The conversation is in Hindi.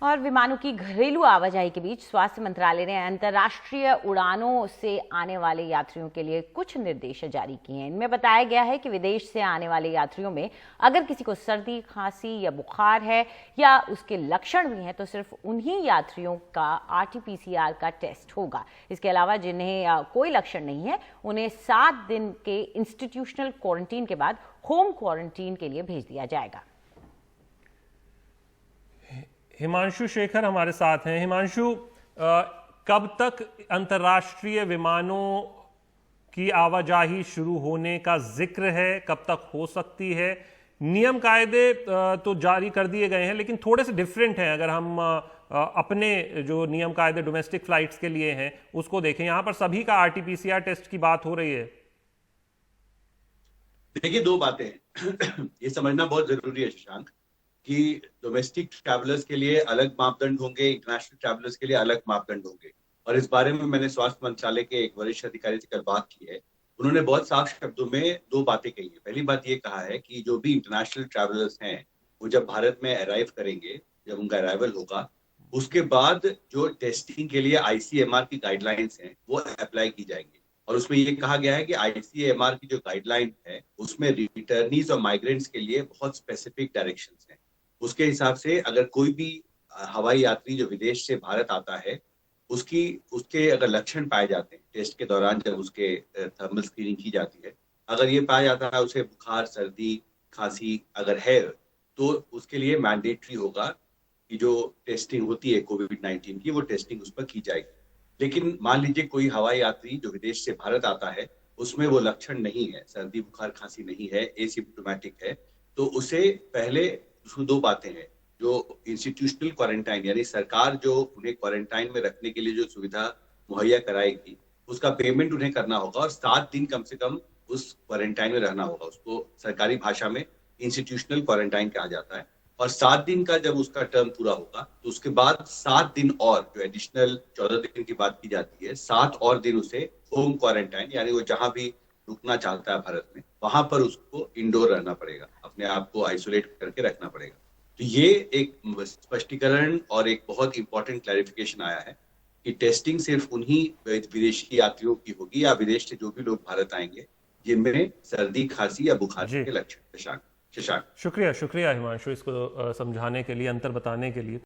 और विमानों की घरेलू आवाजाही के बीच स्वास्थ्य मंत्रालय ने अंतर्राष्ट्रीय उड़ानों से आने वाले यात्रियों के लिए कुछ निर्देश जारी किए हैं। इनमें बताया गया है कि विदेश से आने वाले यात्रियों में अगर किसी को सर्दी, खांसी या बुखार है या उसके लक्षण भी हैं तो सिर्फ उन्हीं यात्रियों का RT-PCR का टेस्ट होगा। इसके अलावा जिन्हें कोई लक्षण नहीं है उन्हें 7 दिन के इंस्टीट्यूशनल क्वारंटीन के बाद होम क्वारंटीन के लिए भेज दिया जाएगा। हिमांशु शेखर हमारे साथ हैं। हिमांशु, कब तक अंतर्राष्ट्रीय विमानों की आवाजाही शुरू होने का जिक्र है, कब तक हो सकती है? नियम कायदे तो जारी कर दिए गए हैं लेकिन थोड़े से डिफरेंट हैं। अगर हम अपने जो नियम कायदे डोमेस्टिक फ्लाइट्स के लिए हैं उसको देखें, यहां पर सभी का RT-PCR टेस्ट की बात हो रही है। देखिए, दो बातें हैं ये समझना बहुत जरूरी है शशांक, कि डोमेस्टिक ट्रैवलर्स के लिए अलग मापदंड होंगे, इंटरनेशनल ट्रैवलर्स के लिए अलग मापदंड होंगे। और इस बारे में मैंने स्वास्थ्य मंत्रालय के एक वरिष्ठ अधिकारी से कल बात की है। उन्होंने बहुत साफ शब्दों में दो बातें कही है। पहली बात ये कहा है कि जो भी इंटरनेशनल ट्रैवलर्स हैं वो जब भारत में अराइव करेंगे, जब उनका अराइवल होगा, उसके बाद जो टेस्टिंग के लिए ICMR की गाइडलाइंस हैं वो अप्लाई की जाएंगी। और उसमें ये कहा गया है कि ICMR की जो गाइडलाइन है उसमें रिटर्नीज और माइग्रेंट्स के लिए बहुत स्पेसिफिक डायरेक्शंस हैं। उसके हिसाब से अगर कोई भी हवाई यात्री जो विदेश से भारत आता है उसके अगर लक्षण पाए जाते हैं टेस्ट के दौरान, जब उसके थर्मल स्क्रीनिंग की जाती है, अगर ये पाया जाता है उसे बुखार, सर्दी, खांसी अगर है, तो उसके लिए मैंडेटरी होगा कि जो टेस्टिंग होती है COVID-19 की, वो टेस्टिंग उस पर की जाएगी। लेकिन मान लीजिए कोई हवाई यात्री जो विदेश से भारत आता है उसमें वो लक्षण नहीं है, सर्दी, बुखार, खांसी नहीं है, एसिम्प्टोमेटिक है, तो उसे पहले उसमें दो बातें हैं। जो इंस्टीट्यूशनल क्वारंटाइन, यानी सरकार जो उन्हें क्वारंटाइन में रखने के लिए जो सुविधा मुहैया कराएगी उसका पेमेंट उन्हें करना होगा और 7 दिन कम से कम उस क्वारंटाइन में रहना होगा। उसको सरकारी भाषा में इंस्टीट्यूशनल क्वारंटाइन कहा जाता है। और 7 दिन का जब उसका टर्म पूरा होगा तो उसके बाद 7 दिन और, जो एडिशनल 14 दिन की बात की जाती है, 7 और दिन उसे होम क्वारंटाइन, यानी वो जहां भी रुकना चाहता है भारत में वहां पर उसको इंडोर रहना पड़ेगा, अपने आप को आइसोलेट करके रखना पड़ेगा। तो ये एक स्पष्टीकरण और एक बहुत इंपॉर्टेंट क्लैरिफिकेशन आया है कि टेस्टिंग सिर्फ उन्हीं विदेशी यात्रियों की होगी या विदेश से जो भी लोग भारत आएंगे जिनमें सर्दी, खांसी या बुखार के लक्षण। शशांक, शुक्रिया हिमांशु, इसको समझाने के लिए, अंतर बताने के लिए।